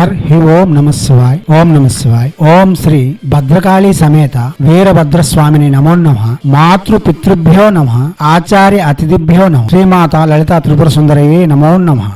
హి ఓం నమ శివాయ్. ఓం నమ శివాయ్. ఓం శ్రీ భద్రకాళీ సమేత వీరభద్రస్వామిని నమో నమః. మాతృ పితృభ్యో నమః. ఆచార్య అతిథిభ్యో నమః. శ్రీమాత లలితా త్రిపుర సుందరయే నమో నమః.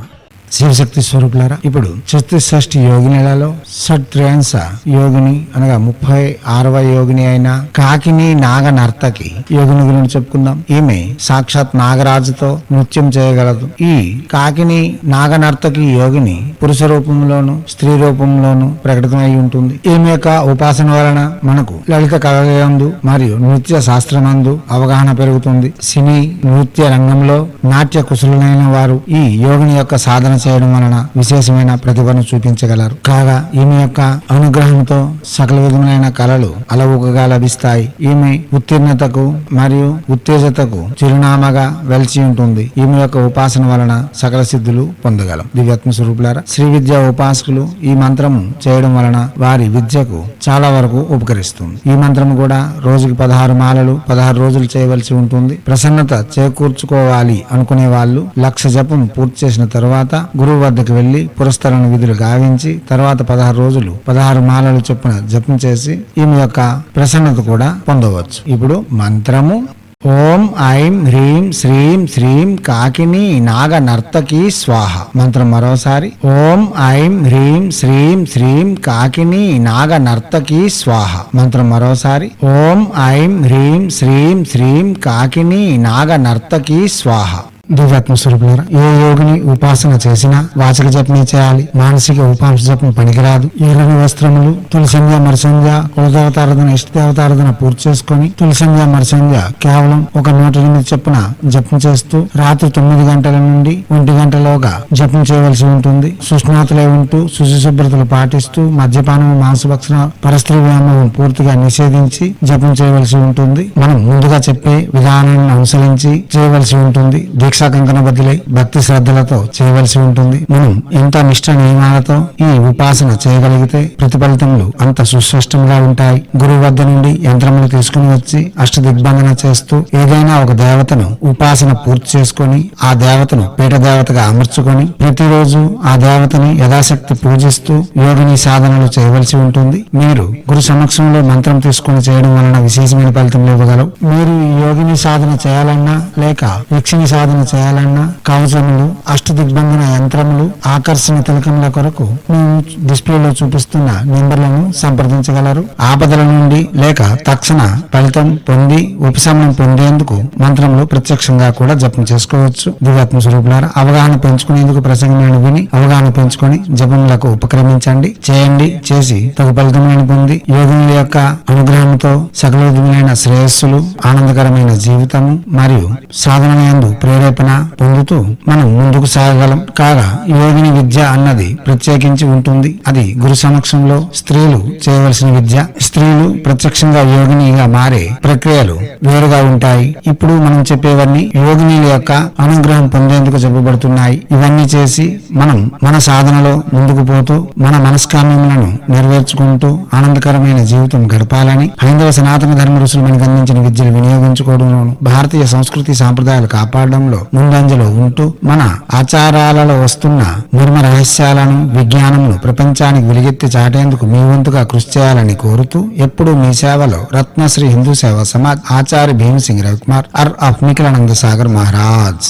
శివశక్తి స్వరూపులారా, ఇప్పుడు చతుషష్ఠి యోగినిలలో షట్త్రయాంశ యోగిని అనగా 36వ యోగిని అయిన కాకిని నాగ నర్తకి యోగిని గురించి చెప్పుకుందాం. ఈమె సాక్షాత్ నాగరాజుతో నృత్యం చేయగలదు. ఈ కాకిని నాగ నర్తకి యోగిని పురుష రూపంలోను స్త్రీ రూపంలోను ప్రకటితమై ఉంటుంది. ఈమె యొక్క ఉపాసన వలన మనకు లలిత కళలందు మరియు నృత్య శాస్త్రమందు అవగాహన పెరుగుతుంది. సినీ నృత్య రంగంలో నాట్య కుశలులైన వారు ఈ యోగిని యొక్క సాధన చేయడం వలన విశేషమైన ప్రతిభను చూపించగలరు. కాగా ఈమె యొక్క అనుగ్రహంతో సకల విధములైన కళలు అలవుకగా లభిస్తాయి. ఈమె ఉత్తీర్ణతకు మరియు ఉత్తేజతకు చిరునామాగా వెలిచి ఉంటుంది. ఈమె యొక్క ఉపాసన వలన సకల సిద్ధులు పొందగలం. దివ్యాత్మ స్వరూపులారా, శ్రీ విద్యా ఉపాసకులు ఈ మంత్రము చేయడం వలన వారి విద్యకు చాలా వరకు ఉపకరిస్తుంది. ఈ మంత్రము కూడా రోజుకి 16 మాలలు 16 రోజులు చేయవలసి ఉంటుంది. ప్రసన్నత చేకూర్చుకోవాలి అనుకునే వాళ్ళు 1,00,000 జపం పూర్తి చేసిన తరువాత గురువు వద్దకు వెళ్లి పురస్కరణ విధులు గావించి తర్వాత 16 రోజులు 16 మాలలు చొప్పున జపం చేసి ఈమె యొక్క ప్రసన్నత కూడా పొందవచ్చు. ఇప్పుడు మంత్రము ఓం ఐం హ్రీం శ్రీం శ్రీం కాకిని నాగ నర్తకి స్వాహ. మంత్రం మరోసారి ఓం ఐం హ్రీం శ్రీం శ్రీం కాకిని నాగ నర్తకి స్వాహ. మంత్రం మరోసారి ఓం ఐం హ్రీం శ్రీం శ్రీం కాకిని నాగ నర్తకి స్వాహ. దివ్యాత్మ స్వరూపులారా, ఏ యోగిని ఉపాసన చేసినా వాచక జపమే చేయాలి. మానసిక ఉపాంశ జపం పనికిరాదు. ఎర్రని వస్త్రములు, తులసంధ్య మరసంధ్య, కులదేవతారాధన ఇష్టదేవతారాధన పూర్తి చేసుకుని తులసంధ్య మరసంధ్య కేవలం ఒక 108 చొప్పున జపం చేస్తూ రాత్రి 9 గంటల నుండి 1 గంటలోగా జపం చేయవలసి ఉంటుంది. సుష్ణాతులై ఉంటూ శుచి శుభ్రతలు పాటిస్తూ మద్యపానం మాంసభక్షణ పరస్త్రీ వ్యామోహం పూర్తిగా నిషేధించి జపం చేయవలసి ఉంటుంది. మనం ముందుగా చెప్పే విధానాన్ని అనుసరించి చేయవలసి ఉంటుంది. దీక్షా కంకణ బదిలై భక్తి శ్రద్ధలతో చేయవలసి ఉంటుంది. మనం ఎంత నిష్ఠ నియమాలతో ఈ ఉపాసన చేయగలిగితే ప్రతిఫలితములు అంత సుస్పష్టంగా ఉంటాయి. గురువు వద్ద నుండి యంత్రములు తీసుకుని వచ్చి అష్ట దిగ్బంధన చేస్తూ ఏదైనా ఒక దేవతను ఉపాసన పూర్తి చేసుకుని ఆ దేవతను పీఠ దేవతగా అమర్చుకొని ప్రతిరోజు ఆ దేవతని యథాశక్తి పూజిస్తూ యోగిని సాధనలు చేయవలసి ఉంటుంది. మీరు గురు సమక్షంలో మంత్రం తీసుకుని చేయడం వలన విశేషమైన ఫలితం ఇవ్వగలవు. మీరు ఈ యోగిని సాధన చేయాలన్నా లేక యక్షిని సాధన చేయాలన్నా కవచములు అష్ట దిగ్బంధన యంత్రములు ఆకర్షణ తిలకముల కొరకు మేము డిస్ప్లేలో చూపిస్తున్న నెంబర్లను సంప్రదించగలరు. ఆపదల నుండి లేక తక్షణ ఫలితం పొంది ఉపశమనం పొందేందుకు మంత్రములు ప్రత్యక్షంగా కూడా జపం చేసుకోవచ్చు. దివ్యాత్మ స్వరూపులారా, అవగాహన పెంచుకునేందుకు ప్రసంగమైన విని అవగాహన పెంచుకొని జపములకు ఉపక్రమించండి. చేయండి. చేసి తగు ఫలితములను పొంది యోగిని యొక్క అనుగ్రహంతో సకల విధములైన శ్రేయస్సులు ఆనందకరమైన జీవితము మరియు సాధనయందు ప్రేరేపణ పొందుతూ మనం ముందుకు సాగగలం. కాగా యోగిని విద్య అన్నది ప్రత్యేకించి ఉంటుంది. అది గురు సమక్షంలో స్త్రీలు చేయవలసిన విద్య. స్త్రీలు ప్రత్యక్షంగా యోగినిగా మారే ప్రక్రియలు వేరుగా ఉంటాయి. ఇప్పుడు మనం చెప్పేవన్నీ యోగిని యొక్క అనుగ్రహం పొందేందుకు చెప్పబడుతున్నాయి. ఇవన్నీ చేసి మనం మన సాధనలో ముందుకు పోతూ మన మనస్కామ్యములను నెరవేర్చుకుంటూ ఆనందకరమైన జీవితం గడపాలని హైందవ సనాతన ధర్మ ఋషులు మనకు అందించిన విద్యలు వినియోగించుకోవడంలోను భారతీయ సంస్కృతి సాంప్రదాయాలు కాపాడడంలో ముందంజలో ఉంటూ మన ఆచారాలలో వస్తున్న మర్మ రహస్యాలను విజ్ఞానమును ప్రపంచానికి వెలుగెత్తి చాటేందుకు మీ వంతుగా కృషి చేయాలని కోరుతూ ఎప్పుడు మీ సేవలో రత్నశ్రీ హిందూ సేవా సమాజ్ ఆచార్య భీమ్ సింగ్ రవికుమార్ ఆఫ్ నిఖిలానంద సాగర్ మహారాజ్.